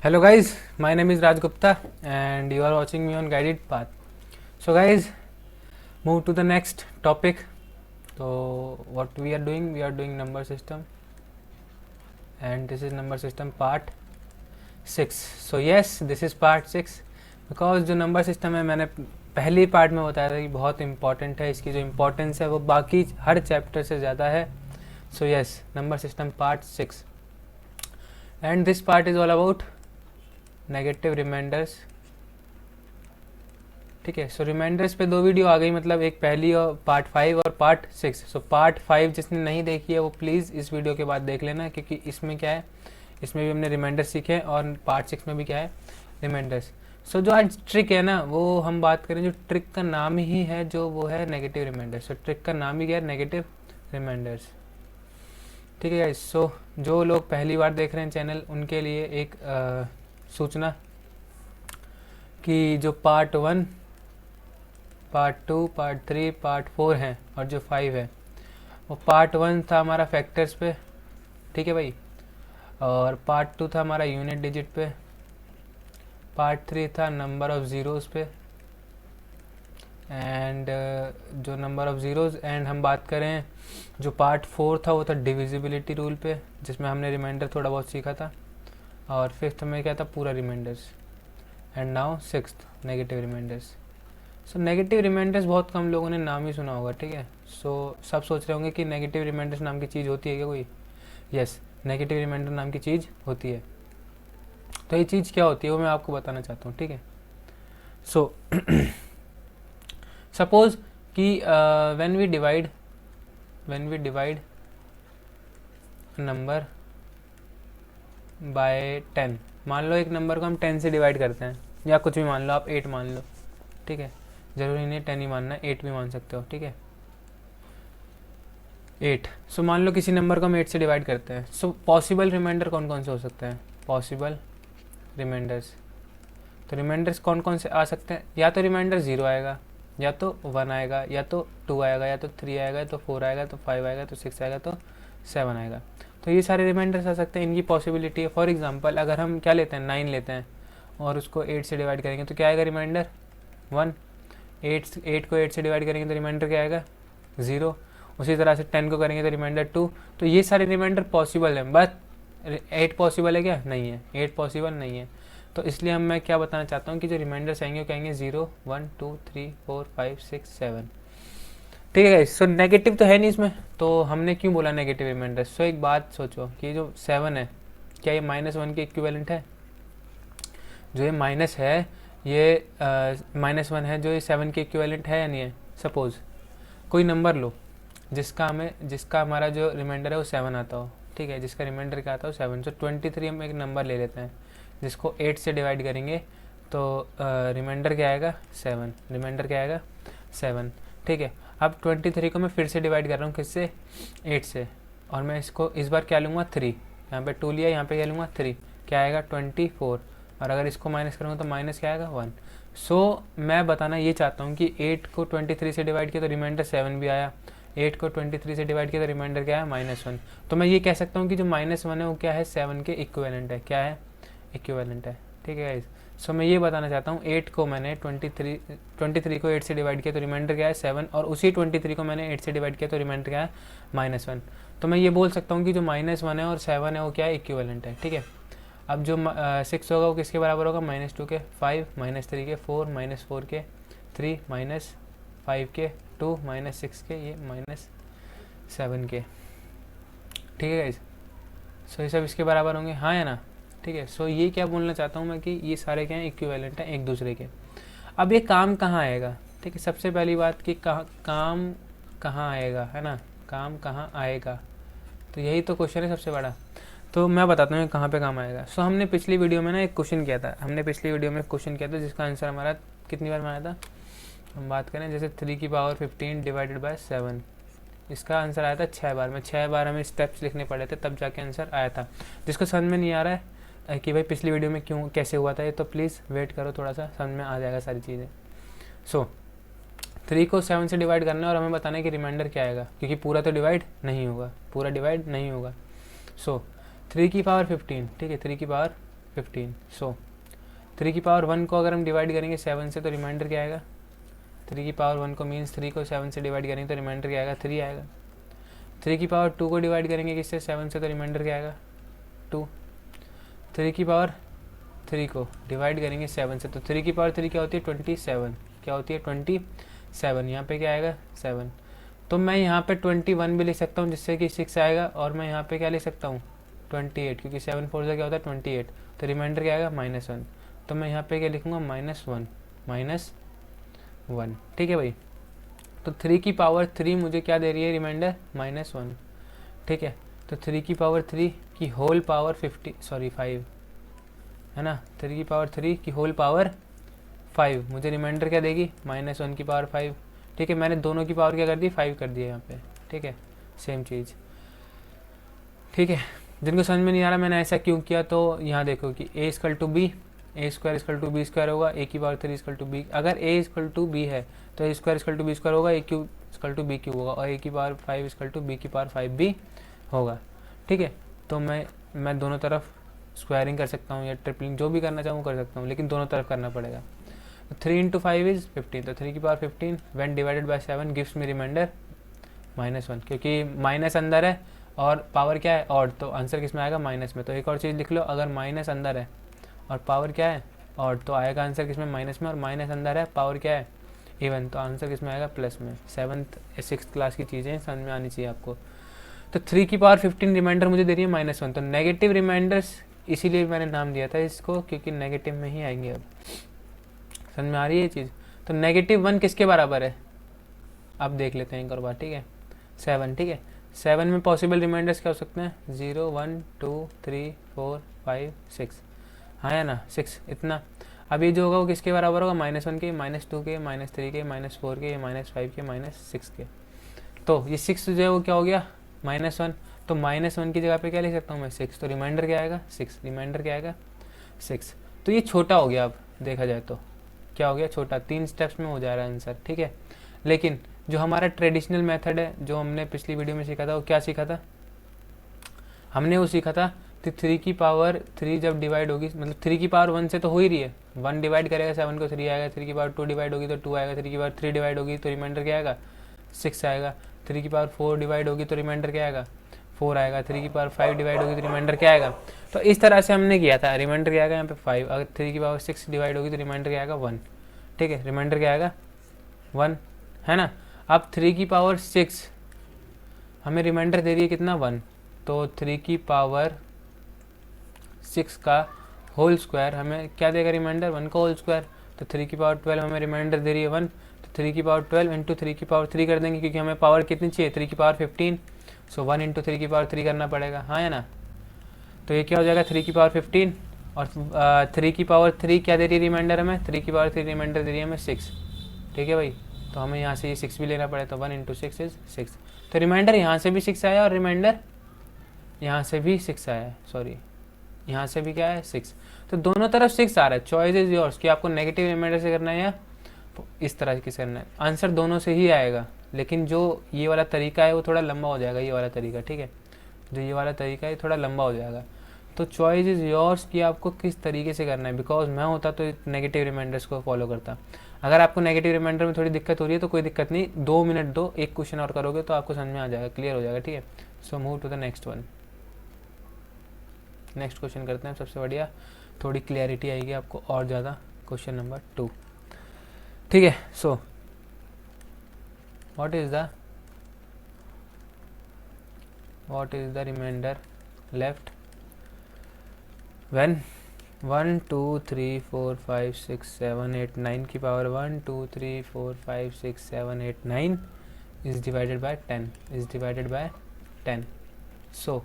Hello guys, my name is Raj Gupta and you are watching me on Guided Path. So guys, move to the next topic. So what we are doing number system, and this is number system part 6. So yes, this is part 6 because जो number system है मैंने पहली part में बताया था कि बहुत important है, इसकी जो इम्पोर्टेंस है वो बाकी हर चैप्टर से ज़्यादा है. So yes, number system part 6 and this part is all about negative remainders. ठीक है, सो रिमाइंडर्स पे 2 वीडियो आ गई, मतलब एक पहली और पार्ट 5 और पार्ट 6. सो पार्ट 5 जिसने नहीं देखी है वो प्लीज़ इस वीडियो के बाद देख लेना, क्योंकि इसमें क्या है, इसमें भी हमने रिमाइंडर सीखे और पार्ट 6 में भी क्या है, रिमाइंडर्स. सो जो आज ट्रिक है ना, वो हम बात करें, जो ट्रिक का नाम ही है जो वो है नेगेटिव रिमाइंडर्स. सो ट्रिक का नाम ही क्या है, नेगेटिव रिमाइंडर्स. ठीक है गाइस, सो जो लोग पहली बार देख रहे हैं चैनल, उनके लिए एक सूचना कि जो पार्ट 1, पार्ट 2, पार्ट 3, पार्ट 4 हैं और जो 5 है, वो पार्ट 1 था हमारा फैक्टर्स पे. ठीक है भाई, और पार्ट 2 था हमारा यूनिट डिजिट पे, पार्ट 3 था नंबर ऑफ ज़ीरोज़ पे, एंड जो नंबर ऑफ ज़ीरोज़, एंड हम बात करें जो पार्ट 4 था वो था डिविजिबिलिटी रूल पे, जिसमें हमने रिमाइंडर थोड़ा बहुत सीखा था, और 5th में क्या था, पूरा remainders, and now 6th negative remainders. So negative remainders बहुत कम लोगों ने नाम ही सुना होगा. ठीक है, सो सब सोच रहे होंगे कि नेगेटिव रिमाइंडर्स नाम की चीज़ होती है क्या कोई. यस, नेगेटिव रिमाइंडर नाम की चीज़ होती है. तो ये चीज़ क्या होती है वो मैं आपको बताना चाहता हूँ. ठीक है, सो सपोज कि when we divide number by 10. मान लो एक नंबर को हम 10 से डिवाइड करते हैं, या कुछ भी मान लो, आप 8 मान लो. ठीक है, ज़रूरी नहीं 10 ही मानना है, 8 भी मान सकते हो. ठीक है, 8. सो मान लो किसी नंबर को हम 8 से डिवाइड करते हैं. सो पॉसिबल रिमाइंडर कौन कौन से हो सकते हैं, पॉसिबल रिमाइंडर्स. तो रिमाइंडर्स कौन कौन से आ सकते हैं, या तो रिमाइंडर 0 आएगा, या तो 1 आएगा, या तो 2 आएगा, या तो 3 आएगा, या तो 4 आएगा, तो 5 आएगा, तो 6 आएगा, तो 7 आएगा. तो ये सारे रिमाइंडर्स आ सकते हैं, इनकी पॉसिबिलिटी है. फॉर एग्जांपल अगर हम क्या लेते हैं, 9 लेते हैं और उसको 8 से डिवाइड करेंगे तो क्या आएगा, रिमाइंडर 1. 8 को 8 से डिवाइड करेंगे तो रिमाइंडर क्या आएगा, 0. उसी तरह से 10 को करेंगे तो रिमाइंडर 2. तो ये सारे रिमाइंडर पॉसिबल हैं, बट 8 पॉसिबल है क्या, नहीं है, 8 पॉसिबल नहीं है. तो इसलिए मैं क्या बताना चाहता हूँ कि जो रिमाइंडर्स आएंगे वो कहेंगे 0, 1, 2, 3, 4, 5, 6, 7. ठीक है गाइस, सो नेगेटिव तो है नहीं इसमें, तो हमने क्यों बोला नेगेटिव रिमाइंडर. सो एक बात सोचो कि जो 7 है, क्या ये -1 के इक्विवेलेंट है. जो ये माइनस है, ये -1 है, जो ये 7 के इक्विवेलेंट है या नहीं है. सपोज कोई नंबर लो जिसका हमारा जो रिमाइंडर है वो 7 आता हो. ठीक है, जिसका रिमाइंडर क्या आता हो, 7. सो 23 हम एक नंबर ले लेते हैं जिसको 8 से डिवाइड करेंगे तो रिमाइंडर क्या आएगा, 7. रिमाइंडर क्या आएगा, 7. ठीक है, अब 23 को मैं फिर से डिवाइड कर रहा हूँ किससे, 8 से, और मैं इसको इस बार क्या लूँगा, 3. यहाँ पे 2 लिया, यहाँ पे क्या लूँगा, 3. क्या आएगा, 24. और अगर इसको माइनस करूँगा तो माइनस क्या आएगा, 1. सो मैं बताना ये चाहता हूँ कि 8 को 23 से डिवाइड किया तो रिमाइंडर 7 भी आया, 8 को 23 से डिवाइड किया तो रिमाइंडर क्या है, -1. तो मैं ये कह सकता हूँ कि जो -1 है वो क्या है, 7 के इक्विवेलेंट है. क्या है, इक्विवेलेंट है. ठीक है गाइस, सो मैं ये बताना चाहता हूँ 8 को मैंने 23 को 8 से डिवाइड किया तो रिमाइंडर क्या है, 7. और उसी 23 को मैंने 8 से डिवाइड किया तो रिमाइंडर क्या है, -1. तो मैं ये बोल सकता हूँ कि जो -1 है और 7 है वो क्या है, इक्विवेलेंट है. ठीक है, अब जो 6 होगा वो किसके बराबर होगा, -2 के, 5, -3 के, 4, -4 के, 3, -5 के, 2, -6 के, ये -7 के. ठीक है गाइस, सो ये सब इसके बराबर होंगे, हाँ या ना. ठीक है, सो ये क्या बोलना चाहता हूँ मैं कि ये सारे क्या हैं, इक्विवेलेंट हैं एक दूसरे के. अब ये काम कहाँ आएगा. ठीक है, सबसे पहली बात कि काम कहाँ आएगा, है ना, काम कहाँ आएगा. तो यही तो क्वेश्चन है सबसे बड़ा. तो मैं बताता हूँ कहाँ पे काम आएगा. सो हमने पिछली वीडियो में ना एक क्वेश्चन किया था, जिसका आंसर हमारा कितनी बार में आया था. हम बात करें जैसे 3 की पावर 15 डिवाइडेड बाय 7, इसका आंसर आया था 6 बार में. 6 बार हमें स्टेप्स लिखने पड़े थे, तब जाके आंसर आया था. जिसको समझ में नहीं आ रहा है कि भाई पिछली वीडियो में क्यों कैसे हुआ था ये, तो प्लीज़ वेट करो, थोड़ा सा समझ में आ जाएगा सारी चीज़ें. सो 3 को 7 से डिवाइड करना है और हमें बताना है कि रिमाइंडर क्या आएगा, क्योंकि पूरा डिवाइड नहीं होगा. सो 3 की पावर 15, ठीक है, 3 की पावर 15। सो 3 की पावर 1 को अगर हम डिवाइड करेंगे 7 से तो रिमाइंडर क्या आएगा, 3 की पावर 1 को मीन्स 3 को 7 से डिवाइड करेंगे तो रिमाइंडर क्या आएगा, 3 आएगा। 3 की पावर 2 को डिवाइड करेंगे किससे, 7 से, तो रिमाइंडर क्या आएगा, 2। 3 की पावर 3 को डिवाइड करेंगे 7 से, तो 3 की पावर 3 क्या होती है, 27। क्या होती है, 27। यहाँ पे क्या आएगा, 7। तो मैं यहाँ पे 21 भी लिख सकता हूँ जिससे कि 6 आएगा, और मैं यहाँ पे क्या लिख सकता हूँ, 28, क्योंकि 7 4 से क्या होता है 28। तो रिमाइंडर क्या आएगा, -1। तो मैं यहाँ पे क्या लिखूँगा, -1। ठीक है भाई। तो 3 की पावर 3 मुझे क्या दे रही है, रिमाइंडर -1। ठीक है। तो 3 की पावर 3 की होल पावर 5 है ना, 3 की पावर 3 की होल पावर 5 मुझे रिमाइंडर क्या देगी, -1 की पावर 5। ठीक है, मैंने दोनों की पावर क्या कर दी, 5 कर दिया यहाँ पे। ठीक है, सेम चीज़। ठीक है, जिनको समझ में नहीं आ रहा मैंने ऐसा क्यों किया, तो यहाँ देखो कि a equal to B, a square equal to B square होगा, a की पावर 3 इक्वल टू बी। अगर a इक्वल टू बी है तो a square equal to B square होगा, a cube equal to B cube होगा, और a की power 5 equal to B की पावर 5 भी होगा। ठीक है, तो मैं दोनों तरफ स्क्वायरिंग कर सकता हूँ या ट्रिपलिंग, जो भी करना चाहूँ कर सकता हूँ, लेकिन दोनों तरफ करना पड़ेगा। तो 3 × 5 इज़ 15, तो 3 की power 15 when divided by 7 gives me remainder -1, क्योंकि माइनस अंदर है और पावर क्या है, ऑड, तो आंसर किस में आएगा, माइनस में। तो एक और चीज़ लिख लो, अगर माइनस अंदर है और पावर क्या है, ऑड, तो आएगा आंसर किस में, माइनस में, और माइनस अंदर है, पावर क्या है, इवन, तो आंसर किस में आएगा, प्लस में। 7th 6th क्लास की चीज़ें समझ में आनी चाहिए आपको। तो 3 की पावर 15 रिमाइंडर मुझे दे रही है -1, तो नेगेटिव रिमाइंडर्स इसीलिए मैंने नाम दिया था इसको, क्योंकि नेगेटिव में ही आएंगे। अब समझ में आ रही है ये चीज़। तो -1 किसके बराबर है, अब देख लेते हैं एक और बार। ठीक है, 7। ठीक है, 7 में पॉसिबल रिमाइंडर्स क्या हो सकते हैं, 0 1 2 3 4 5 6, हाँ या ना, 6 इतना। अब ये जो होगा वो किसके बराबर होगा, -1 के, -2 के, -3 के, -4 के, -5 के, -6 के। तो ये 6 जो है वो क्या हो गया, -1। तो -1 की जगह पे क्या लिख सकता हूँ मैं, 6। तो रिमाइंडर क्या आएगा, 6। रिमाइंडर क्या आएगा, 6। तो ये छोटा हो गया, अब देखा जाए तो क्या हो गया, छोटा। 3 स्टेप्स में हो जा रहा है आंसर। ठीक है, लेकिन जो हमारा ट्रेडिशनल मेथड है, जो हमने पिछली वीडियो में सीखा था, वो क्या सीखा था, हमने वो सीखा था कि 3 की पावर 3 जब डिवाइड होगी, मतलब 3 की पावर 1 से तो हो ही रही है, 1 डिवाइड करेगा 7 को 3 आएगा, 3 की पावर 2 डिवाइड होगी तो 2 आएगा, 3 की पावर 3 डिवाइड होगी तो रिमाइंडर क्या आएगा, 6 आएगा, 3 की पावर 4 डिवाइड होगी तो रिमाइंडर क्या आएगा, 4 आएगा, 3 की पावर 5 डिवाइड होगी तो रिमाइंडर क्या आएगा। तो इस तरह से हमने किया था, रिमाइंडर क्या आएगा यहाँ पे 5, अगर 3 की पावर 6 डिवाइड होगी तो रिमाइंडर क्या आएगा 1। ठीक है, रिमाइंडर क्या आएगा 1, है ना। अब 3 की पावर 6 हमें रिमाइंडर दे रही है कितना, 1, तो 3 की पावर 6 का होल स्क्वायर हमें क्या देगा, रिमाइंडर 1 का होल स्क्वायर। तो 3 की पावर 12 हमें रिमाइंडर दे रही है 1, तो 3 की पावर 12 इंटू 3 की पावर 3 कर देंगे, क्योंकि हमें पावर कितनी चाहिए, 3 की पावर 15, सो 1 इंटू 3 की पावर 3 करना पड़ेगा, हाँ या ना। तो ये क्या हो जाएगा, 3 की पावर 15 और 3 की पावर 3 क्या दे रही है रिमाइंडर हमें, 3 की पावर 3 रिमाइंडर दे रही है हमें 6। ठीक है भाई, तो हमें यहाँ से ये 6 भी लेना पड़े, तो 1 इंटू 6 इज 6। तो रिमाइंडर यहाँ से भी 6 आया और रिमाइंडर यहाँ से भी 6 आया है, सॉरी यहाँ से भी क्या है 6। तो दोनों तरफ 6 आ रहा है, चॉइस इज योर्स कि आपको नेगेटिव रिमाइंडर से करना है या इस तरह से करना है। आंसर दोनों से ही आएगा, लेकिन जो ये वाला तरीका है वो थोड़ा लंबा हो जाएगा, ये वाला तरीका। ठीक है, जो ये वाला तरीका है थोड़ा लंबा हो जाएगा। तो चॉइस इज़ योर्स कि आपको किस तरीके से करना है। बिकॉज मैं होता तो नेगेटिव रिमाइंडर्स को फॉलो करता। अगर आपको नेगेटिव रिमाइंडर में थोड़ी दिक्कत हो रही है तो कोई दिक्कत नहीं, 2 मिनट दो, एक क्वेश्चन और करोगे तो आपको समझ में आ जाएगा, क्लियर हो जाएगा। ठीक है, so move to the next one. Next question करते हैं, सबसे बढ़िया थोड़ी क्लियरिटी आएगी आपको और ज़्यादा। Question number 2। ठीक है, so what is the remainder left when 1 2 3 4 5 6 7 8 9 की power 1 2 3 4 5 6 7 8 9 is divided by 10। so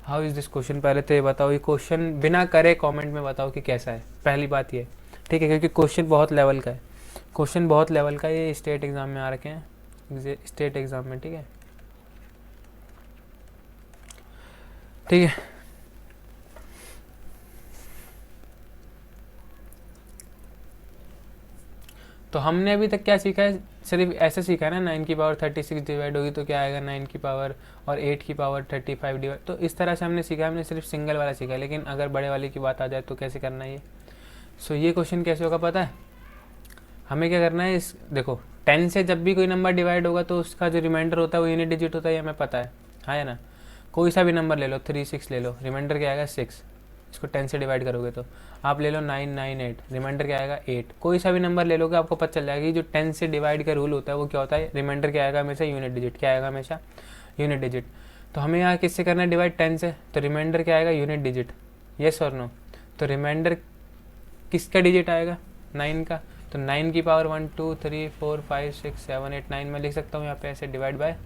how is this question, पहले तो ये बताओ, ये क्वेश्चन बिना करे कमेंट में बताओ कि कैसा है। पहली बात ये, ठीक है, क्योंकि क्वेश्चन बहुत लेवल का है, ये स्टेट एग्जाम में आ रखे हैं, स्टेट एग्जाम में। ठीक है, ठीक है, तो हमने अभी तक क्या सीखा है, सिर्फ ऐसे सीखा है ना, 9 की पावर 36 डिवाइड होगी तो क्या आएगा 9 की पावर, और 8 की पावर 35 डिवाइड, तो इस तरह से हमने सीखा, हमने सिर्फ सिंगल वाला सीखा है। लेकिन अगर बड़े वाले की बात आ जाए तो कैसे करना है ये। सो ये क्वेश्चन कैसे होगा पता है, हमें क्या करना है, इस देखो 10 से जब भी कोई नंबर डिवाइड होगा तो उसका जो रिमाइंडर होता है वो यूनिट डिजिट होता है, ये हमें पता है, हाँ या ना। कोई सा भी नंबर ले लो, 3 6 ले लो, रिमाइंडर क्या आएगा 6, इसको 10 से डिवाइड करोगे तो। आप ले लो 9 9 8, रिमाइंडर क्या आएगा 8। कोई सा भी नंबर ले लोगे आपको पता चल जाएगा कि जो 10 से डिवाइड का रूल होता है वो क्या होता है, रिमाइंडर क्या आएगा हमेशा यूनिट डिजिट, क्या आएगा हमेशा यूनिट डिजिट। तो हमें यहाँ किससे करना है डिवाइड, 10 से, तो रिमाइंडर क्या आएगा यूनिट डिजिट, येस और नो। तो रिमाइंडर किसका डिजिट आएगा, 9 का, तो 9 की पावर 1 2 3 4 5 6 7 8 9 मैं लिख सकता हूँ यहाँ पे ऐसे, डिवाइड बाय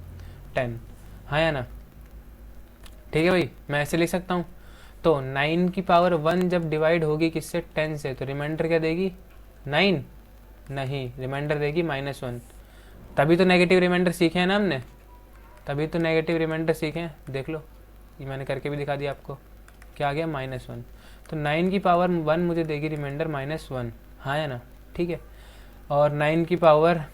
10, हाँ या ना। ठीक है भाई, मैं ऐसे लिख सकता हूँ। तो 9 की पावर 1 जब डिवाइड होगी किससे, 10 से, तो रिमाइंडर क्या देगी 9, नहीं, रिमाइंडर देगी -1। तभी तो नेगेटिव रिमाइंडर सीखे हैं ना हमने, तभी तो नेगेटिव रिमाइंडर सीखे हैं, देख लो ये मैंने करके भी दिखा दिया आपको, क्या आ गया -1। तो 9 की पावर 1 मुझे देगी रिमाइंडर -1, हाँ या ना, ठीक है। और 9 की पावर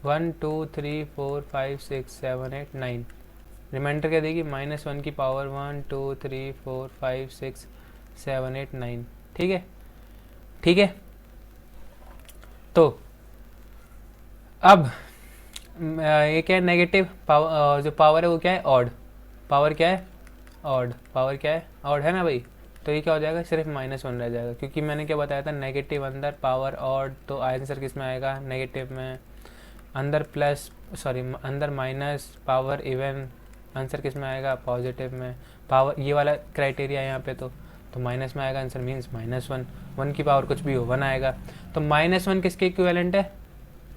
1 2 3 4 5 6 7 8 9, रिमाइंडर क्या देगी -1 की पावर 1 2 3 4 5 6 7 8 9, ठीक है, ठीक है। तो अब ये क्या है, नेगेटिव पावर, जो पावर है वो क्या है ऑड, पावर क्या है ऑड, पावर क्या है ऑड, है ना भाई। तो ये क्या हो जाएगा, सिर्फ -1 रह जाएगा, क्योंकि मैंने क्या बताया था, नेगेटिव अंदर पावर ऑड, तो आंसर किस में आएगा नेगेटिव में, अंदर प्लस, सॉरी अंदर माइनस, पावर इवन, आंसर किस में आएगा पॉजिटिव में। पावर ये वाला क्राइटेरिया है यहाँ पे, तो माइनस में आएगा आंसर, मीन्स -1, 1 की पावर कुछ भी हो 1 आएगा। तो -1 किसके इक्विवेलेंट है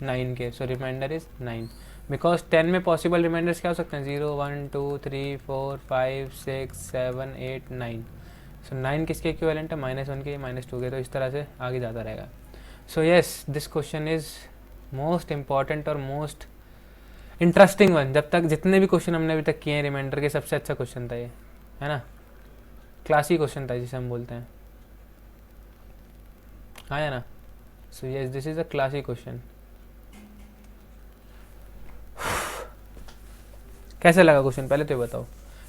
9 के, सो रिमाइंडर इज 9। बिकॉज 10 में पॉसिबल रिमाइंडर्स क्या हो सकते हैं, 0 1 2 3 4 5 6 7 8 9, सो 9 किसके इक्विवेलेंट है -1 के, -2 के, तो इस तरह से आगे जाता रहेगा। So yes, this question is most important और मोस्ट इंटरेस्टिंग वन, जब तक जितने भी क्वेश्चन हमने अभी तक किए हैं रिमाइंडर के, सबसे अच्छा क्वेश्चन था ये, है ना, क्लासिक क्वेश्चन था जिसे हम बोलते हैं, हाँ या ना। So yes, this is a classic question. कैसा लगा क्वेश्चन पहले तो ये बताओ,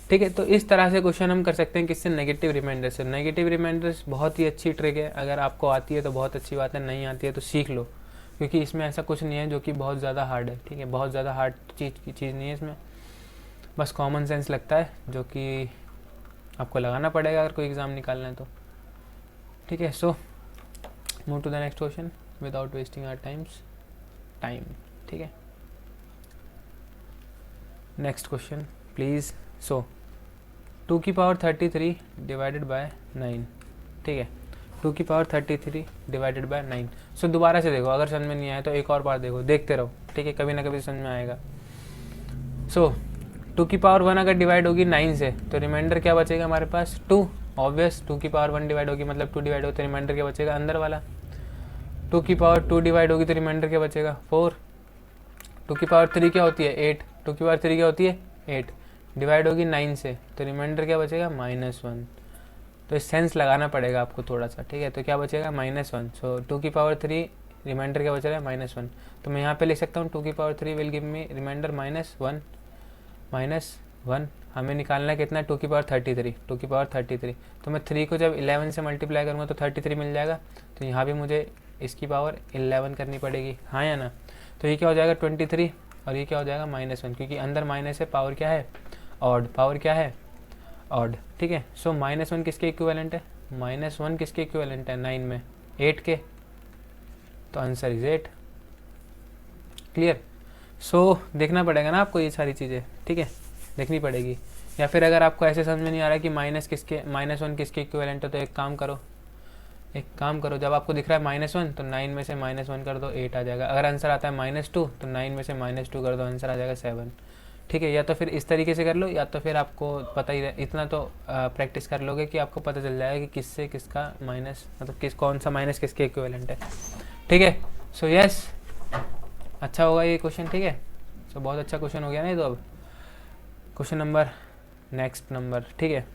ठीक है। तो इस तरह से क्वेश्चन हम कर सकते हैं किससे, नेगेटिव रिमाइंडर से। नेगेटिव रिमाइंडर्स बहुत ही अच्छी ट्रिक है, अगर आपको आती है तो बहुत अच्छी बात है, नहीं आती है तो सीख लो, क्योंकि इसमें ऐसा कुछ नहीं है जो कि बहुत ज़्यादा हार्ड है, ठीक है, बहुत ज़्यादा हार्ड चीज़ नहीं है इसमें, बस कॉमन सेंस लगता है, जो कि आपको लगाना पड़ेगा अगर कोई एग्ज़ाम निकालना है तो, ठीक है। So move to the next question without wasting our time, ठीक है। Next question please. सो 2 की पावर 33 डिवाइडेड बाय 9, ठीक है, 2 की पावर 33 डिवाइडेड बाय 9। सो दोबारा से देखो, अगर समझ में नहीं आया तो एक और बार देखो, देखते रहो, ठीक है, कभी ना कभी समझ में आएगा। सो 2 की पावर 1 अगर डिवाइड होगी 9 से, तो रिमाइंडर क्या बचेगा हमारे पास 2, ऑब्वियस, 2 की पावर 1 डिवाइड होगी मतलब 2 डिवाइड होगी तो रिमाइंडर क्या बचेगा अंदर वाला। 2 की पावर 2 डिवाइड होगी तो रिमाइंडर क्या बचेगा 4। 2 की पावर 3 क्या होती है 8, 2 की पावर 3 क्या होती है 8, डिवाइड होगी 9 से, तो रिमाइंडर क्या बचेगा -1। तो सेंस लगाना पड़ेगा आपको थोड़ा सा, ठीक है। तो क्या बचेगा -1। सो 2 की पावर 3 रिमाइंडर क्या बच रहा है -1, तो मैं यहाँ पे लिख सकता हूँ 2 की power 3 will give me remainder -1। हमें निकालना है कितना, 2 की पावर 33, 2 की पावर 33, तो मैं 3 को जब 11 से मल्टीप्लाई करूँगा तो 33 मिल जाएगा, तो यहाँ भी मुझे इसकी पावर 11 करनी पड़ेगी, हाँ या ना। तो ये क्या हो जाएगा 23, और ये क्या हो जाएगा -1, क्योंकि अंदर माइनस है, पावर क्या है ऑड, पावर क्या है ऑड, ठीक है। सो -1 किसके इक्विवेलेंट है, -1 किसके इक्विवेलेंट है 9 में 8 के, तो आंसर इज 8, क्लियर। सो देखना पड़ेगा ना आपको ये सारी चीज़ें, ठीक है, देखनी पड़ेगी। या फिर अगर आपको ऐसे समझ में नहीं आ रहा कि -1 किसके इक्विवेलेंट है, तो एक काम करो, जब आपको दिख रहा है -1 तो 9 में से -1 कर दो, 8 आ जाएगा। अगर आंसर आता है -2 तो 9 में से -2 कर दो, आंसर आ जाएगा 7, ठीक है। या तो फिर इस तरीके से कर लो, या तो फिर आपको पता ही इतना तो प्रैक्टिस कर लोगे कि आपको पता चल जाएगा कि किससे किसका माइनस, मतलब कौन सा माइनस किसके इक्विवेलेंट है, ठीक है। सो यस, अच्छा होगा ये क्वेश्चन, ठीक है। सो बहुत अच्छा क्वेश्चन हो गया ना ये तो। अब क्वेश्चन नंबर, नेक्स्ट नंबर, ठीक है,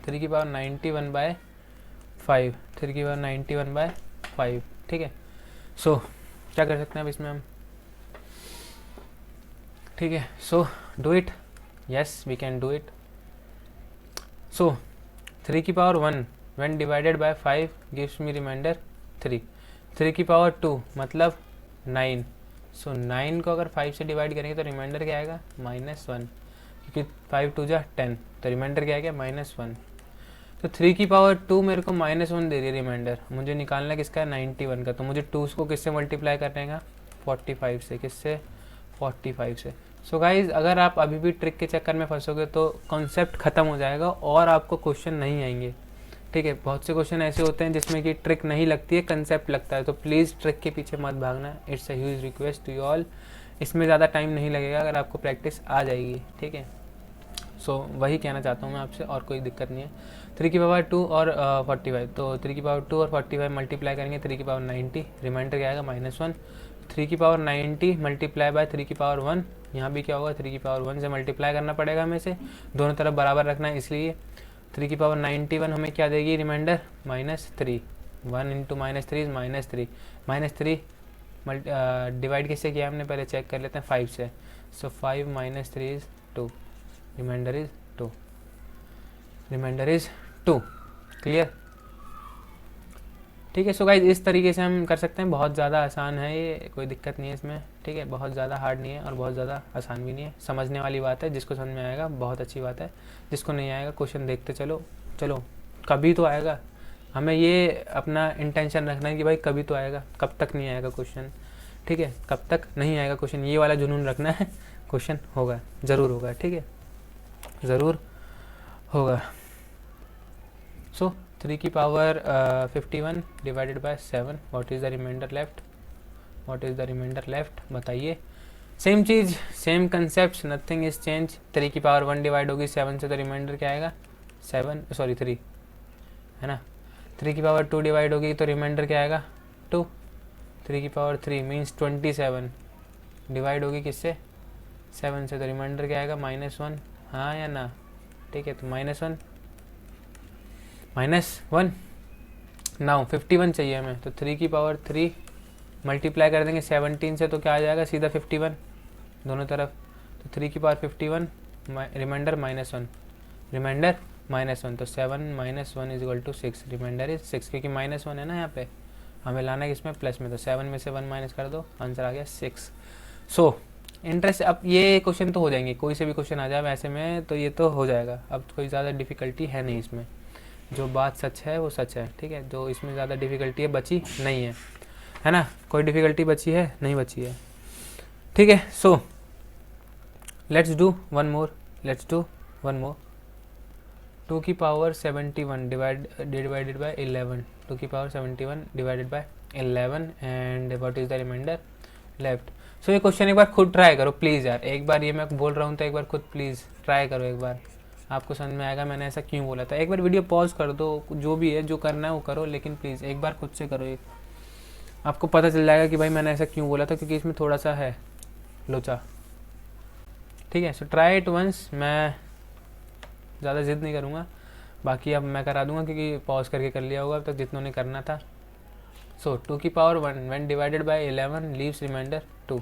3 की पावर 91/5, 3 की पावर 91/5, ठीक है। सो क्या कर सकते हैं अब इसमें हम, ठीक है, so do it, yes we can do it. So 3 की power 1 when divided by 5 gives me remainder 3। 3 की पावर 2 मतलब 9। सो 9 को अगर 5 से डिवाइड करेंगे तो रिमाइंडर क्या आएगा, -1, क्योंकि 5 2 जा 10, तो रिमाइंडर क्या आ गया, -1। तो 3 की पावर 2 मेरे को -1 दे रही है रिमाइंडर, मुझे निकालना है किसका, 91 का। तो मुझे 2 को किससे मल्टीप्लाई करने का, 45 से। किससे, 45 से। सो गाइज, अगर आप अभी भी ट्रिक के चक्कर में फंसोगे तो कॉन्सेप्ट ख़त्म हो जाएगा और आपको क्वेश्चन नहीं आएंगे। ठीक है, बहुत से क्वेश्चन ऐसे होते हैं जिसमें कि ट्रिक नहीं लगती है, कंसेप्ट लगता है। तो प्लीज़ ट्रिक के पीछे मत भागना, it's a huge request to you all. इसमें ज़्यादा टाइम नहीं लगेगा अगर आपको प्रैक्टिस आ जाएगी। ठीक है, सो वही कहना चाहता हूँ मैं आपसे, और कोई दिक्कत नहीं है। 3 की पावर 2 और 45, तो 3 की पावर 2 और 45 मल्टीप्लाई करेंगे, 3 की पावर 90, रिमाइंडर क्या आएगा, -1। 3 की पावर 90 मल्टीप्लाई बाय 3 की पावर 1, यहाँ भी क्या होगा, 3 की पावर 1 से मल्टीप्लाई करना पड़ेगा हमें से, दोनों तरफ बराबर रखना है, इसलिए 3 की पावर 91 हमें क्या देगी रिमाइंडर, -3। 1 इंटू -3 इज -3, -3 डिवाइड किससे किया हमने, पहले चेक कर लेते हैं, 5 से। So 5 - 3 is 2, remainder is 2, remainder is 2। Clear? ठीक है, सो गाइज इस तरीके से हम कर सकते हैं, बहुत ज़्यादा आसान है ये, कोई दिक्कत नहीं है इसमें। ठीक है, बहुत ज़्यादा हार्ड नहीं है और बहुत ज़्यादा आसान भी नहीं है, समझने वाली बात है। जिसको समझ में आएगा बहुत अच्छी बात है, जिसको नहीं आएगा क्वेश्चन देखते चलो, चलो कभी तो आएगा। हमें ये अपना इंटेंशन रखना है कि भाई कभी तो आएगा, कब तक नहीं आएगा क्वेश्चन। ठीक है, कब तक नहीं आएगा क्वेश्चन, ये वाला जुनून रखना है, क्वेश्चन होगा, ज़रूर होगा। ठीक है, ज़रूर होगा। सो 3 की power 51 divided by 7, what is the remainder left, what is the remainder left, बताइए। सेम चीज़, same concept, nothing is change. 3 की पावर 1 डिवाइड होगी 7 से, तो रिमाइंडर क्या आएगा, 3 है ना। 3 की पावर 2 डिवाइड होगी तो रिमाइंडर क्या आएगा, 2। 3 की पावर 3 मीन्स 27 डिवाइड होगी किससे, 7 से, तो रिमाइंडर क्या आएगा, -1। हाँ या ना, ठीक है, तो -1 नाउ 51 चाहिए हमें, तो 3 की पावर 3 मल्टीप्लाई कर देंगे 17 से, तो क्या आ जाएगा, सीधा 51 दोनों तरफ। तो 3 की पावर 51, रिमाइंडर -1, रिमाइंडर -1, तो 7 - 1 is equal to 6, remainder is 6, क्योंकि -1 है ना यहाँ पे, हमें लाना है किसमें, प्लस में। तो 7 में से 1 माइनस कर दो, आंसर आ गया 6। सो इंटरेस्ट, अब ये क्वेश्चन तो हो जाएंगे, कोई से भी क्वेश्चन आ जाए वैसे में तो ये तो हो जाएगा, अब कोई ज़्यादा डिफ़िकल्टी है नहीं इसमें। जो बात सच है वो सच है। ठीक है, जो इसमें ज़्यादा डिफ़िकल्टी है बची नहीं है ना, कोई डिफ़िकल्टी बची है नहीं बची है। ठीक है, so let's do one more, 2 की पावर 71 डिवाइडेड बाय 11, 2 की power 71 divided by 11, and what is the remainder left. So ये क्वेश्चन एक बार खुद ट्राई करो प्लीज़ यार, एक बार ये मैं बोल रहा हूँ तो एक बार खुद प्लीज़ ट्राई करो एक बार, आपको समझ में आएगा मैंने ऐसा क्यों बोला था। एक बार वीडियो पॉज कर दो, जो भी है जो करना है वो करो, लेकिन प्लीज़ एक बार खुद से करो, एक आपको पता चल जाएगा कि भाई मैंने ऐसा क्यों बोला था, क्योंकि इसमें थोड़ा सा है लोचा। ठीक है, सो ट्राई इट वंस, मैं ज़्यादा जिद नहीं करूँगा, बाकी अब मैं करा दूँगा क्योंकि पॉज करके कर लिया होगा अब तक जितनों ने करना था। सो 2 की power 1 when divided by 11 leaves remainder 2।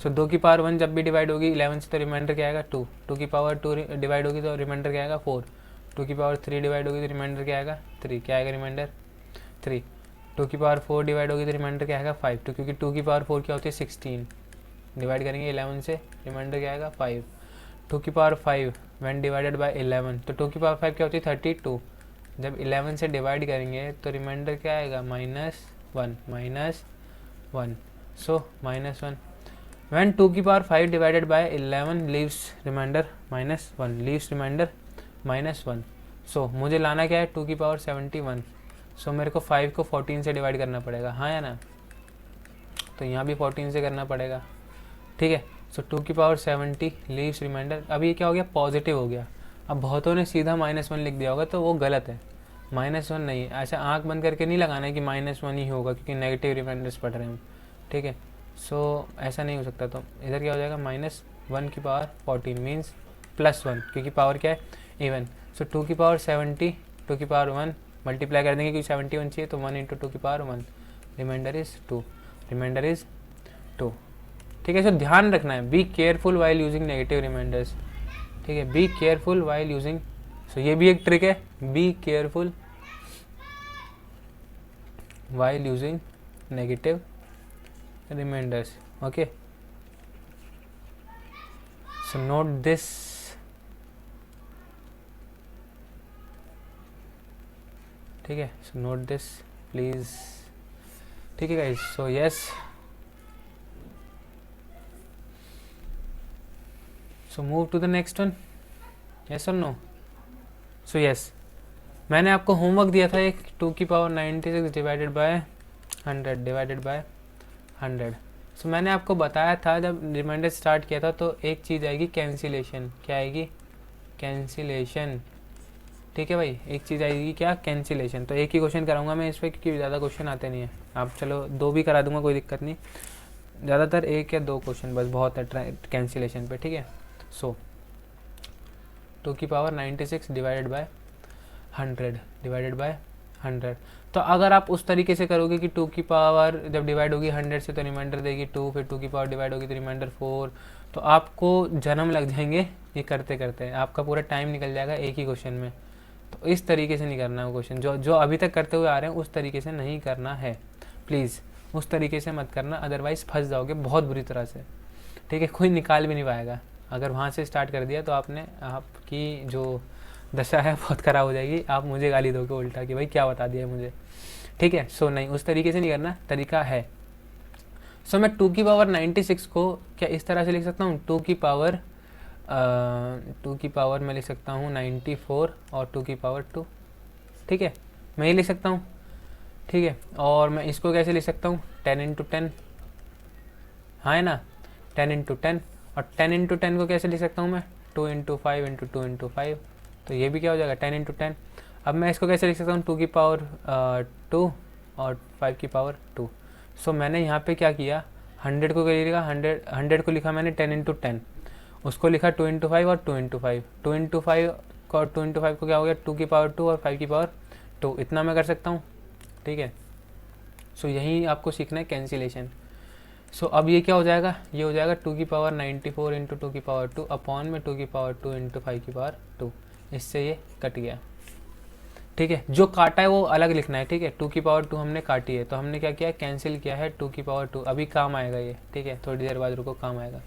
So 2 की पावर 1 जब भी डिवाइड होगी 11 से, तो रिमाइंडर क्या आएगा, 2। 2 की पावर 2 डिवाइड होगी तो रिमाइंडर क्या आएगा, 4। 2 की पावर 3 डिवाइड होगी तो रिमाइंडर क्या आएगा, 3। क्या आएगा रिमाइंडर, 3। 2 की पावर 4 डिवाइड होगी तो रिमाइंडर क्या आएगा, 5। तो क्योंकि 2 की पावर 4 क्या होती है, 16, डिवाइड करेंगे 11 से, रिमाइंडर क्या आएगा, 5। 2 की पावर 5 व्हेन डिवाइडेड बाय 11, तो 2 की पावर 5 क्या होती है, 32, जब 11 से डिवाइड करेंगे तो रिमाइंडर क्या आएगा, -1, सो -1 व्हेन 2 की power 5 divided by 11 leaves remainder -1। So मुझे लाना क्या है, 2 की पावर 71, सो मेरे को 5 को 14 से डिवाइड करना पड़ेगा, हाँ या ना, तो यहाँ भी 14 से करना पड़ेगा। ठीक है, सो 2 की पावर 70 लीव्स रिमाइंडर, अब ये क्या हो गया, पॉजिटिव हो गया। अब बहुतों ने सीधा -1 लिख दिया होगा तो वो गलत है, -1 नहीं, ऐसा आंख बंद करके नहीं लगाना है कि -1 ही होगा क्योंकि नेगेटिव रिमाइंडर्स पढ़ रहे हैं हम। ठीक है, सो ऐसा नहीं हो सकता, तो इधर क्या हो जाएगा, -1 की पावर 14 मीन्स +1, क्योंकि पावर क्या है, इवन। सो 2 की पावर 70, 2 की पावर 1 मल्टीप्लाई कर देंगे क्योंकि 71 चाहिए, तो 1 × 2 की power 1, remainder is 2, remainder is 2। ठीक है। सो ध्यान रखना है, be careful while using negative remainders, ठीक है, be careful while using. So ये भी एक ट्रिक है, be careful while using negative remainders, okay. So note this, ठीक है, सो नोट दिस प्लीज, ठीक है guys. So yes, so move to the next one, yes और नो। सो यस, मैंने आपको होमवर्क दिया था एक 2 की power 96 divided by 100 divided by 100। सो मैंने आपको बताया था जब रिमाइंडर स्टार्ट किया था तो एक चीज़ आएगी कैंसिलेशन, क्या आएगी, कैंसिलेशन, ठीक है भाई, एक चीज़ आएगी क्या, कैंसिलेशन। तो एक ही क्वेश्चन कराऊंगा मैं इस पर क्योंकि ज़्यादा क्वेश्चन आते नहीं है, आप चलो 2 भी करा दूंगा, कोई दिक्कत नहीं, ज़्यादातर 1 या 2 क्वेश्चन बस बहुत है कैंसिलेशन पे, ठीक है। सो 2 की power 96 divided by 100 divided by 100। तो अगर आप उस तरीके से करोगे कि 2 की पावर जब डिवाइड होगी 100 से तो रिमाइंडर देगी 2, फिर 2 की पावर डिवाइड होगी तो रिमाइंडर 4, तो आपको जन्म लग जाएंगे ये करते करते, आपका पूरा टाइम निकल जाएगा एक ही क्वेश्चन में। तो इस तरीके से नहीं करना है वो क्वेश्चन, जो अभी तक करते हुए आ रहे हैं उस तरीके से नहीं करना है, प्लीज़ उस तरीके से मत करना, अदरवाइज़ फंस जाओगे बहुत बुरी तरह से, ठीक है, कोई निकाल भी नहीं पाएगा। अगर वहाँ से स्टार्ट कर दिया तो आपकी जो दशा है बहुत ख़राब हो जाएगी, आप मुझे गाली दोगे उल्टा कि भाई क्या बता दिया मुझे, ठीक है। सो नहीं, उस तरीके से नहीं करना, तरीका है। सो मैं 2 की पावर 96 को क्या इस तरह से लिख सकता हूँ, 2 की पावर मैं लिख सकता हूँ 94 और 2 की पावर 2, ठीक है, मैं ये लिख सकता हूँ, ठीक है। और मैं इसको कैसे लिख सकता हूँ, 10 इंटू 10, हाँ है ना, 10 इंटू 10, और 10 इंटू 10 को कैसे लिख सकता हूँ मैं, 2 इंटू 5 इंटू 2 इंटू 5, तो ये भी क्या हो जाएगा 10 इंटू 10। अब मैं इसको कैसे लिख सकता हूँ, 2 की पावर 2 और 5 की पावर 2। सो मैंने यहाँ पे क्या किया, 100 को क्या लिखा, 100 को लिखा मैंने 10 इंटू 10, उसको लिखा 2 इंटू 5 और 2 इंटू 5, 2 इंटू 5 और 2 इंटू 5 को क्या हो गया, 2 की पावर 2 और 5 की पावर 2, इतना मैं कर सकता हूँ, ठीक है। सो यही आपको सीखना है कैंसिलेशन। सो अब ये क्या हो जाएगा, ये हो जाएगा 2 की पावर 94 इंटू 2 की पावर 2 अपॉन में 2 की पावर 2 इंटू 5 की पावर 2, इससे ये कट गया, ठीक है। जो काटा है वो अलग लिखना है, ठीक है, 2 की पावर 2 हमने काटी है तो हमने क्या किया, कैंसिल किया है 2 की पावर 2, अभी काम आएगा ये, ठीक है, थोड़ी देर बाद रुको काम आएगा।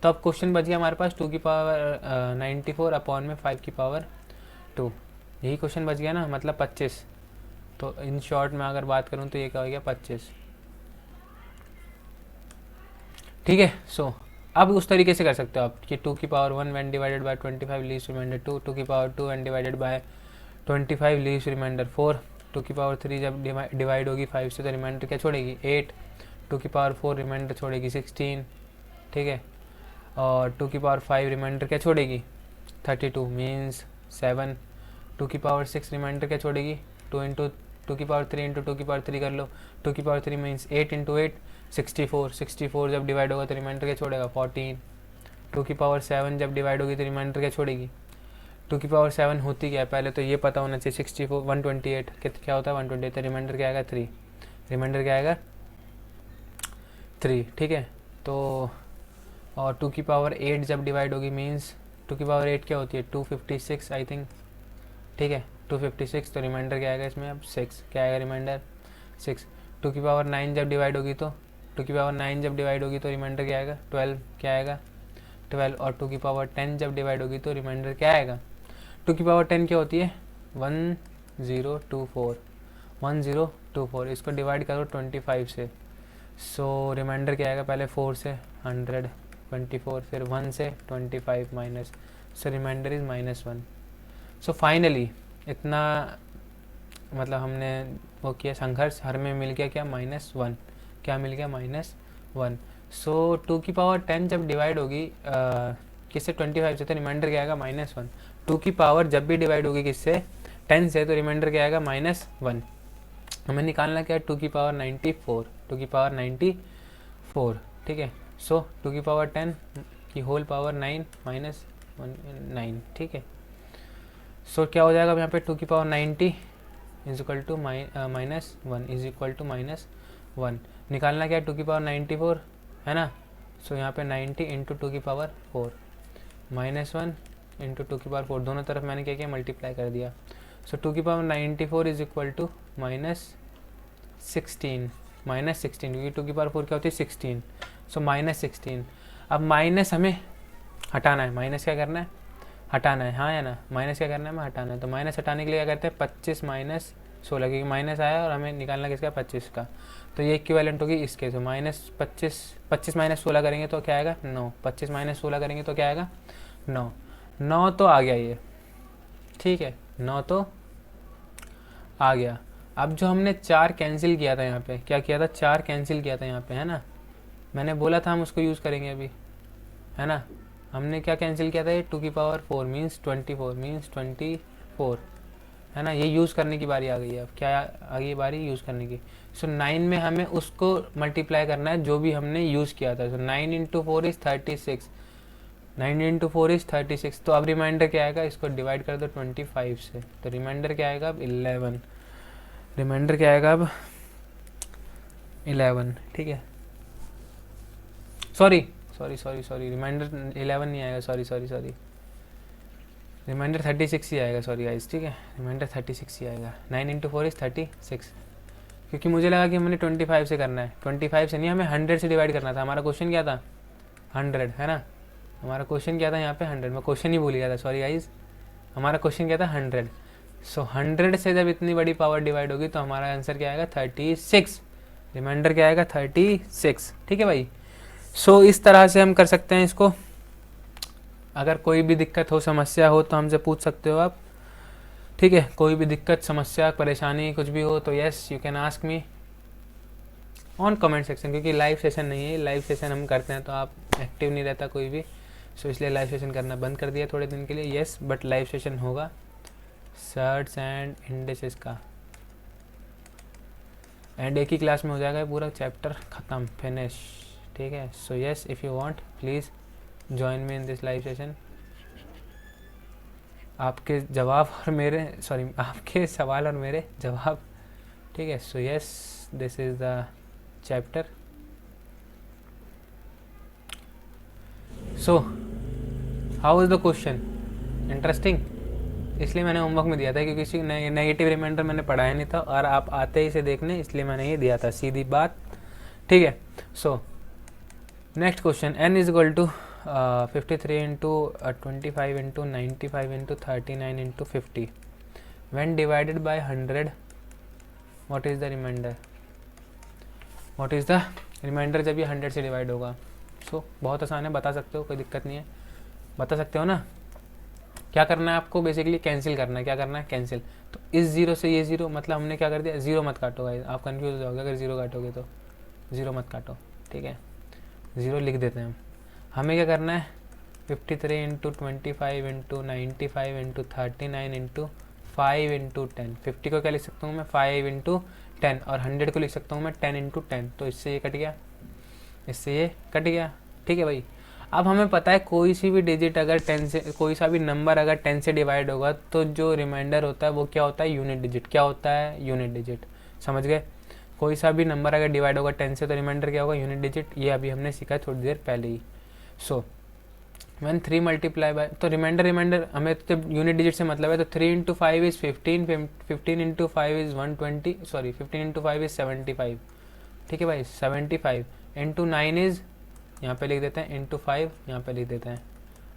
तो अब क्वेश्चन बच गया हमारे पास 2 की पावर 94 अपॉन में 5 की पावर 2, यही क्वेश्चन बच गया ना, मतलब 25। तो इन शॉर्ट में अगर बात करूँ तो ये क्या हो गया 25, ठीक है। सो अब उस तरीके से कर सकते हो आप कि 2 की power 1 when divided by 25 leaves remainder 2, 2 की power 2 when divided by 25 leaves remainder 4, 2 की पावर 3 जब डिवाइड होगी 5 से तो रिमाइंडर क्या छोड़ेगी 8, 2 की पावर 4 रिमाइंडर छोड़ेगी 16, ठीक है, और 2 की पावर 5 रिमाइंडर क्या छोड़ेगी 32 मीन्स 7, 2 की पावर 6 रिमाइंडर क्या छोड़ेगी 2 इंटू 2 की पावर 3 इंटू 2 की पावर 3 कर लो, 2 की पावर 3 मीन्स 8 इंटू 8 64, 64 जब डिवाइड होगा तो रिमाइंडर क्या छोड़ेगा 14, 2 की पावर 7 जब डिवाइड होगी तो रिमाइंडर क्या छोड़ेगी, 2 की पावर 7 होती क्या है पहले तो ये पता होना चाहिए, 64 128 क्या होता है 128, तो रिमाइंडर क्या आएगा 3, रिमाइंडर क्या आएगा 3, ठीक है। तो और 2 की पावर 8 जब डिवाइड होगी मीन्स 2 की पावर 8 क्या होती है 256 आई थिंक, ठीक है 256, तो रिमाइंडर क्या आएगा इसमें अब 6, क्या आएगा रिमाइंडर 6, 2 की पावर 9 जब डिवाइड होगी तो 2 की पावर 9 जब डिवाइड होगी तो रिमाइंडर क्या आएगा 12, क्या आएगा 12, और 2 की पावर 10 जब डिवाइड होगी तो रिमाइंडर क्या आएगा, 2 की पावर 10 क्या होती है 1024, 1024, इसको डिवाइड करो 25 से, सो रिमाइंडर क्या आएगा पहले 4 से 124, फिर 1 से 25 minus, so remainder is -1। So finally इतना मतलब हमने वो किया संघर्ष, हर में मिल गया क्या -1, क्या मिल गया -1। सो 2 की पावर 10 जब डिवाइड होगी किससे 25 से तो रिमाइंडर क्या आएगा -1, 2 की पावर जब भी डिवाइड होगी किससे 10 से तो रिमाइंडर क्या आएगा -1। हमें निकालना क्या है 2 की पावर 94, 2 की पावर 94, ठीक है। सो 2 की पावर 10 की होल पावर 9 -9, ठीक है। सो क्या हो जाएगा अब यहाँ पे 2 की power 90 is equal to -1 is equal to -1, निकालना क्या है 2 की पावर 94 है ना, सो यहाँ पे 90 इंटू 2 की पावर 4 -1 इंटू 2 की पावर 4, दोनों तरफ मैंने क्या किया, मल्टीप्लाई कर दिया। सो 2 की पावर 94 इज इक्वल टू -16 क्योंकि 2 की पावर 4 क्या होती है 16, सो -16। अब माइनस हमें हटाना है, माइनस क्या करना है, हटाना है, हाँ या ना, माइनस क्या करना है, हमें हटाना है। तो माइनस हटाने के लिए क्या करते हैं, 25 माइनस 16, क्योंकि माइनस आया और हमें निकालना किसका, 25 का। तो ये इक्विवेलेंट होगी इसके, तो -25 माइनस 16 करेंगे तो क्या आएगा 9, 25 माइनस 16 करेंगे तो क्या आएगा 9, 9 तो आ गया ये, ठीक है, 9 तो आ गया। अब जो हमने 4 कैंसिल किया था यहाँ पे, क्या किया था, 4 कैंसिल किया था यहाँ पे, है ना, मैंने बोला था हम उसको यूज़ करेंगे अभी, है ना। हमने क्या कैंसिल किया था, ये 2 की पावर 4 मीन्स 24 है ना, ये यूज़ करने की बारी आ गई है। अब क्या आ गई बारी, यूज़ करने की। सो 9 में हमें उसको मल्टीप्लाई करना है जो भी हमने यूज़ किया था। सो 9 इंटू 4 इज़ 36, 9 इंटू 4 इज़ 36। तो अब रिमाइंडर क्या आएगा, इसको डिवाइड कर दो 25 से, तो रिमाइंडर क्या आएगा अब 11, रिमाइंडर क्या आएगा अब 11, ठीक है। सॉरी रिमाइंडर 11 नहीं आएगा, सॉरी रिमाइंडर 36 ही आएगा, सॉरी गाइस, ठीक है, रिमाइंडर 36 ही आएगा। 9 इंटू 4 इज़ 36, क्योंकि मुझे लगा कि हमने 25 से करना है, 25 से नहीं, हमें 100 से डिवाइड करना था। हमारा क्वेश्चन क्या था 100, है ना, हमारा क्वेश्चन क्या था यहाँ पे 100, मैं क्वेश्चन ही भूल गया था, सॉरी गाइस, हमारा क्वेश्चन क्या था 100। सो 100 से जब इतनी बड़ी पावर डिवाइड होगी तो हमारा आंसर क्या आएगा 36, रिमाइंडर क्या आएगा 36, ठीक है भाई। सो इस तरह से हम कर सकते हैं इसको। अगर कोई भी दिक्कत हो, समस्या हो तो हमसे पूछ सकते हो आप, ठीक है, कोई भी दिक्कत, समस्या, परेशानी कुछ भी हो तो yes you can ask me on comment section, क्योंकि लाइव सेशन नहीं है, लाइव सेशन हम करते हैं तो आप एक्टिव नहीं रहता कोई भी, सो इसलिए लाइव सेशन करना बंद कर दिया थोड़े दिन के लिए, यस, बट लाइव सेशन होगा सर्ट्स एंड इंडेसेस का, एंड एक ही क्लास में हो जाएगा पूरा चैप्टर ख़त्म, फिनिश, ठीक है। So yes, if you want please join me in this live session. आपके जवाब और मेरे, सॉरी, आपके सवाल और मेरे जवाब, ठीक है। So yes, this is the chapter. So how is the question, interesting, इसलिए मैंने होमवर्क में दिया था क्योंकि किसी नेगेटिव रिमाइंडर मैंने पढ़ाया नहीं था और आप आते ही से देखने, इसलिए मैंने ये दिया था, सीधी बात, ठीक है। So next question, n is equal to 53 into 25 into 95 into 39 into 50 when divided by 100 what is the remainder, what is the remainder जब ये 100 से डिवाइड होगा। सो बहुत आसान है, बता सकते हो, कोई दिक्कत नहीं है, बता सकते हो ना। क्या करना है आपको, बेसिकली कैंसिल करना है, क्या करना है कैंसिल। तो इस जीरो से ये जीरो, मतलब हमने क्या कर दिया, जीरो मत काटो गाइस, आप कंफ्यूज हो जाओगे अगर जीरो काटोगे तो, जीरो मत काटो, ठीक है, जीरो लिख देते हैं हम। हमें क्या करना है 53 into 25 into 95 into 39 into 5 into 10, 50 को क्या लिख सकता हूँ मैं 5 इंटू 10 और 100 को लिख सकता हूँ मैं 10 इंटू 10, तो इससे ये कट गया, इससे ये कट गया, ठीक है भाई। अब हमें पता है कोई सी भी डिजिट अगर 10 से, कोई सा भी नंबर अगर 10 से डिवाइड होगा तो जो रिमाइंडर होता है वो क्या होता है, यूनिट डिजिट, क्या होता है, यूनिट डिजिट, समझ गए। कोई सा भी नंबर अगर डिवाइड होगा 10 से तो रिमाइंडर क्या होगा, यूनिट डिजिट, ये अभी हमने सीखा है थोड़ी देर पहले ही। सो व्हेन 3 मल्टीप्लाई बाय, तो रिमाइंडर हमें तो यूनिट डिजिट से मतलब है, तो 3 into 5 is 15, 15 into 5 is 120, sorry 15 into 5 is 75, ठीक है भाई, 75 इंटू 9 इज़, यहाँ पे लिख देते हैं इंटू 5, यहाँ पे लिख देते हैं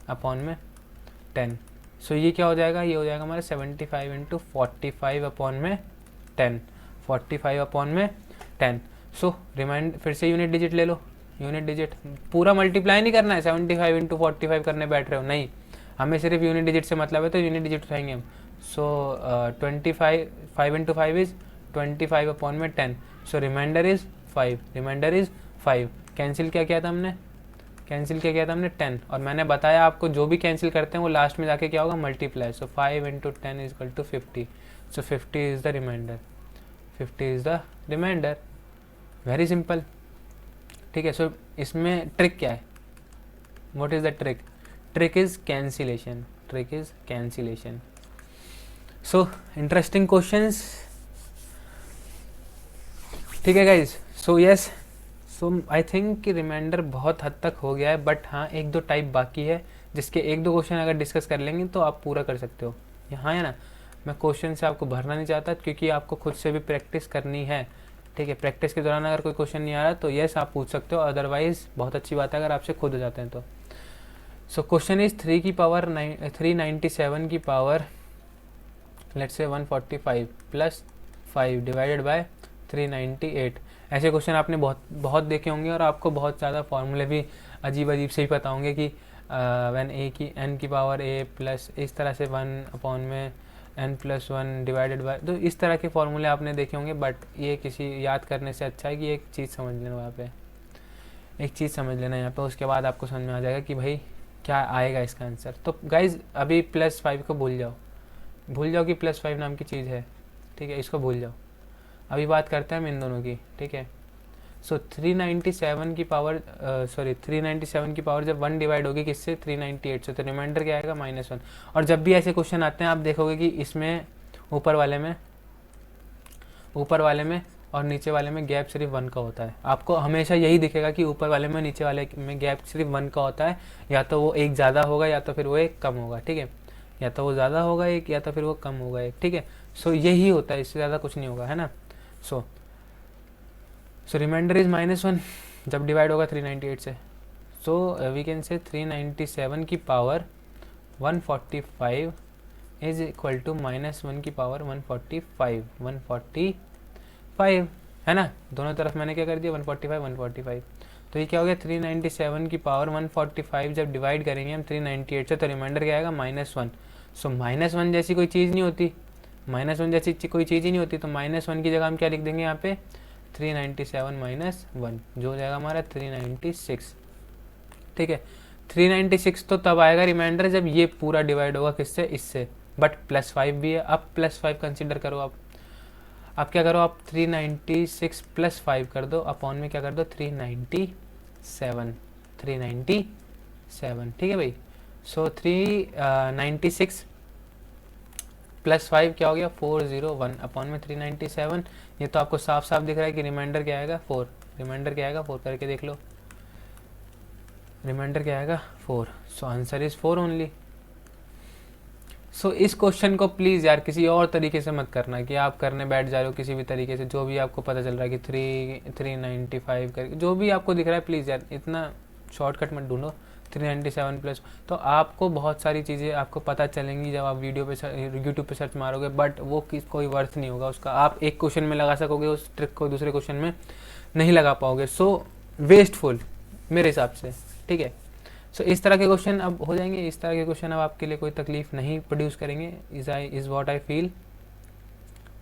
अपॉन में 10। सो ये क्या हो जाएगा, ये हो जाएगा हमारा 75 इंटू 45 अपॉन में 10, 45 अपॉन में 10। सो रिमाइंड, फिर से यूनिट डिजिट ले लो, यूनिट डिजिट पूरा मल्टीप्लाई नहीं करना है, 75 इंटू 45 करने बैठ रहे हो, नहीं, हमें सिर्फ यूनिट डिजिट से मतलब है, तो यूनिट डिजिट उठाएंगे हम। सो 25, 5 इंटू 5 इज़ 25 अपॉन में 10, so remainder is 5, remainder is 5। Cancel क्या किया था हमने, कैंसिल क्या किया था हमने 10, और मैंने बताया आपको जो भी कैंसिल करते हैं वो लास्ट में जाके क्या होगा, multiply. So 5 into 10 is equal to 50, so 50 is the remainder, 50 is the remainder, very simple, ठीक है। सो इसमें ट्रिक क्या है, what is the trick, trick is cancellation, trick is cancellation. So interesting questions, ठीक है guys. So yes, so I think कि remainder बहुत हद तक हो गया है, बट हाँ एक दो टाइप बाकी है जिसके एक दो क्वेश्चन अगर डिस्कस कर लेंगे तो आप पूरा कर सकते हो। यहाँ है ना, मैं क्वेश्चन से आपको भरना नहीं चाहता क्योंकि आपको खुद से भी प्रैक्टिस करनी है। ठीक है, प्रैक्टिस के दौरान अगर कोई क्वेश्चन नहीं आ रहा तो यस आप पूछ सकते हो, अदरवाइज बहुत अच्छी बात है अगर आपसे खुद हो जाते हैं तो। सो क्वेश्चन इज 3 की पावर 397 की power let's say 145 plus 5 divided bye 398। ऐसे क्वेश्चन आपने बहुत देखे होंगे और आपको बहुत ज़्यादा फॉर्मूले भी अजीब अजीब से ही पता होंगे कि वन ए की एन की पावर ए प्लस इस तरह से 1 में n+1 डिवाइडेड बाय, तो इस तरह के फॉर्मूले आपने देखे होंगे। बट ये किसी याद करने से अच्छा है कि एक चीज़ समझ लेना, यहाँ पे एक चीज़ समझ लेना यहाँ पे, उसके बाद आपको समझ में आ जाएगा कि भाई क्या आएगा इसका आंसर। तो गाइज अभी +5 को भूल जाओ कि +5 नाम की चीज़ है। ठीक है, इसको भूल जाओ। अभी बात करते हैं हम इन दोनों की। ठीक है, सो 397 की पावर 397 की पावर जब 1 डिवाइड होगी किससे, 398 से, तो रिमाइंडर क्या आएगा -1। और जब भी ऐसे क्वेश्चन आते हैं आप देखोगे कि इसमें ऊपर वाले में और नीचे वाले में गैप सिर्फ 1 का होता है। आपको हमेशा यही दिखेगा कि ऊपर वाले में नीचे वाले में गैप सिर्फ 1 का होता है, या तो वो एक ज़्यादा होगा या तो फिर वो एक कम होगा। ठीक है, या तो वो ज़्यादा होगा एक, या तो फिर वो कम होगा एक। ठीक है, सो यही होता है, इससे ज़्यादा कुछ नहीं होगा, है ना। सो रिमाइंडर इज -1 जब डिवाइड होगा 398 से। सो वी कैन से 397 की पावर 145 इज इक्वल टू -1 की पावर 145, है ना। दोनों तरफ मैंने क्या कर दिया, 145। तो ये क्या हो गया, 397 की पावर 145 जब डिवाइड करेंगे हम 398 से, तो रिमाइंडर क्या आएगा -1। सो -1 जैसी कोई चीज़ नहीं होती, -1 जैसी कोई चीज़ ही नहीं होती, तो -1 की जगह हम क्या लिख देंगे यहाँ पे, 397 -1, जो हो जाएगा हमारा 396। ठीक है, 396 तो तब आएगा रिमाइंडर जब ये पूरा डिवाइड होगा किससे, इससे, बट +5 भी है। अब +5 कंसिडर करो, आप क्या करो, आप 396 + 5 कर दो, अपॉन में क्या कर दो, 397। ठीक है भाई। सो 396 + 5 क्या हो गया, 401, अपॉन में 397। ये तो आपको साफ साफ दिख रहा है कि रिमाइंडर क्या आएगा, 4। रिमाइंडर क्या आएगा, 4 करके देख लो, रिमाइंडर क्या आएगा, 4। So answer is 4 only. So इस क्वेश्चन को प्लीज़ यार किसी और तरीके से मत करना कि आप करने बैठ जा रहे हो किसी भी तरीके से, जो भी आपको पता चल रहा है कि 395 करके जो भी आपको दिख रहा है, प्लीज़ यार इतना शॉर्टकट मत ढूंढो। 397 प्लस, तो आपको बहुत सारी चीज़ें आपको पता चलेंगी जब आप वीडियो पे यूट्यूब पे सर्च मारोगे, बट वो कोई वर्थ नहीं होगा उसका। आप एक क्वेश्चन में लगा सकोगे, उस ट्रिक को दूसरे क्वेश्चन में नहीं लगा पाओगे। सो वेस्टफुल मेरे हिसाब से। ठीक है, सो इस तरह के क्वेश्चन अब हो जाएंगे, इस तरह के क्वेश्चन अब आपके लिए कोई तकलीफ नहीं प्रोड्यूस करेंगे, इज़ व्हाट आई फील।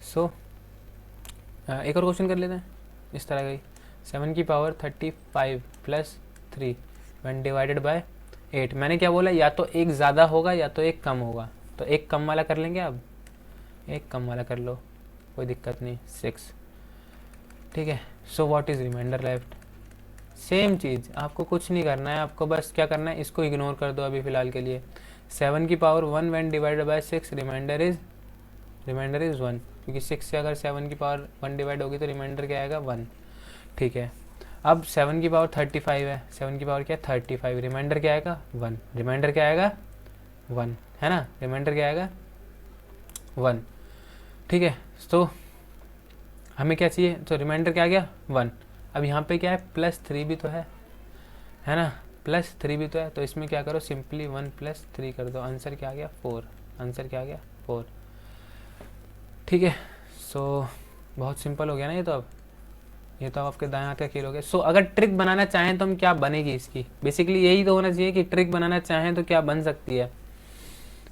सो एक और क्वेश्चन कर लेते हैं इस तरह का ही। 7 की पावर 35 + 3 व्हेन डिवाइडेड बाय 8। मैंने क्या बोला, या तो एक ज़्यादा होगा या तो एक कम होगा, तो एक कम वाला कर लेंगे। अब एक कम वाला कर लो, कोई दिक्कत नहीं, 6। ठीक है, so what is remainder left, same चीज़, आपको कुछ नहीं करना है, आपको बस क्या करना है, इसको इग्नोर कर दो अभी फ़िलहाल के लिए। 7 की power 1 when divided by 6, remainder is 1, क्योंकि 6 से अगर 7 की पावर 1 डिवाइड होगी तो रिमाइंडर क्या आएगा, 1। ठीक है, अब 7 की पावर 35 है, 7 की पावर क्या है, 35, रिमाइंडर क्या आएगा, 1। रिमाइंडर क्या आएगा, 1, है ना, रिमाइंडर क्या आएगा, 1। ठीक है, तो हमें क्या चाहिए, तो रिमाइंडर क्या आ गया, 1। अब यहाँ पे क्या है, +3 भी तो है ना, +3 भी तो है, तो इसमें क्या करो, सिंपली 1 + 3 कर दो, आंसर क्या आ गया, 4। आंसर क्या आ गया, 4। ठीक है, सो बहुत सिंपल हो गया ना ये तो। अब ये तो आपके दाएं हाथ का खेल हो गया। सो अगर ट्रिक बनाना चाहें तो हम क्या बनेगी इसकी, बेसिकली यही तो होना चाहिए कि ट्रिक बनाना चाहें तो क्या बन सकती है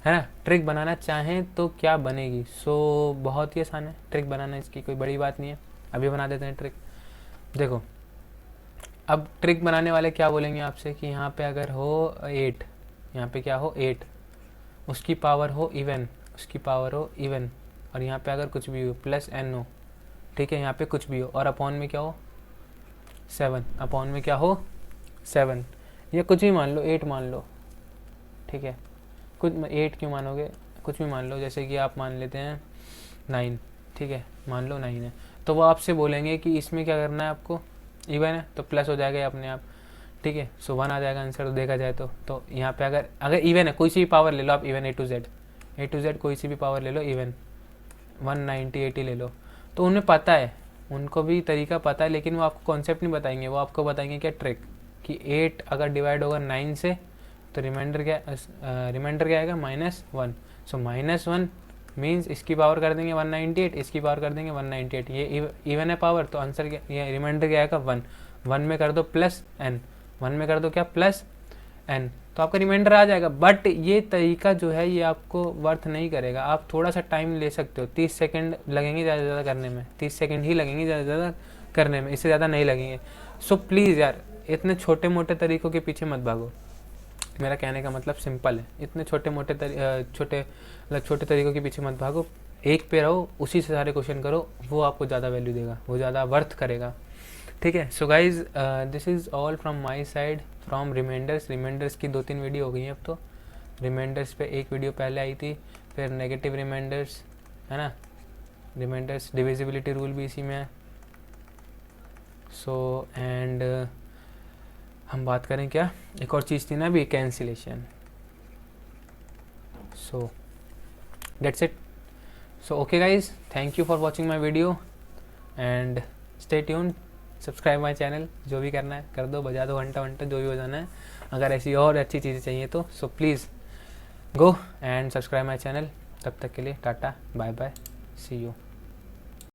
ना, ट्रिक बनाना चाहें तो क्या बनेगी। सो बहुत ही आसान है ट्रिक बनाना, इसकी कोई बड़ी बात नहीं है। अभी बना देते हैं ट्रिक। देखो, अब ट्रिक बनाने वाले क्या बोलेंगे आपसे कि यहाँ पे अगर हो 8, यहाँ पे क्या हो 8, उसकी पावर हो इवन, और यहाँ पे अगर कुछ भी हो +n हो, ठीक है, यहाँ पे कुछ भी हो, और अपॉन में क्या हो 7, अपॉन में क्या हो 7, या कुछ भी मान लो, 8 मान लो। ठीक है, कुछ 8 क्यों मानोगे, कुछ भी मान लो, जैसे कि आप मान लेते हैं 9। ठीक है, मान लो 9 है, तो वो आपसे बोलेंगे कि इसमें क्या करना है आपको, इवन है तो प्लस हो जाएगा ये अपने आप, ठीक है। सो 1 आ जाएगा आंसर देखा जाए तो यहाँ पे अगर इवन है कोई सी भी पावर ले लो आप, इवन ए टू जेड कोई सी भी पावर ले लो, इवन 190 80 ले लो, तो उन्हें पता है, उनको भी तरीका पता है, लेकिन वो आपको कॉन्सेप्ट नहीं बताएंगे, वो आपको बताएंगे क्या ट्रिक, कि 8 अगर डिवाइड होगा 9 से तो रिमाइंडर क्या आएगा -1। सो -1 मीन्स इसकी पावर कर देंगे 198, इसकी पावर कर देंगे 198, ये इवन है पावर, तो आंसर क्या, ये रिमाइंडर क्या आएगा 1, 1 में कर दो प्लस n, 1 में कर दो क्या प्लस n, तो आपका रिमाइंडर आ जाएगा। बट ये तरीका जो है ये आपको वर्थ नहीं करेगा, आप थोड़ा सा टाइम ले सकते हो, 30 सेकंड लगेंगे ज़्यादा से ज़्यादा करने में, 30 सेकंड ही लगेंगे ज़्यादा से ज़्यादा करने में, इससे ज़्यादा नहीं लगेंगे। सो प्लीज़ यार इतने छोटे मोटे तरीक़ों के पीछे मत भागो, मेरा कहने का मतलब सिंपल है, इतने छोटे तरीक़ों के पीछे मत भागो, एक पे रहो, उसी से सारे क्वेश्चन करो, वो आपको ज़्यादा वैल्यू देगा, वो ज़्यादा वर्थ करेगा, ठीक है। So guys this is all from my side from remainders की 2-3 वीडियो हो गई हैं अब तो। रिमाइंडर्स पे एक वीडियो पहले आई थी, फिर नेगेटिव रिमाइंडर्स है ना, रिमाइंडर्स डिविजिबिलिटी रूल भी इसी में है। सो एंड हम बात करें क्या, एक और चीज़ थी ना अभी, cancellation. So that's it. So okay guys, thank you for watching my video and stay tuned, subscribe my channel, जो भी करना है कर दो, बजा दो घंटा जो भी बजाना है। अगर ऐसी और अच्छी चीज़ें चाहिए तो so please go and subscribe my channel. तब तक के लिए tata bye bye, see you.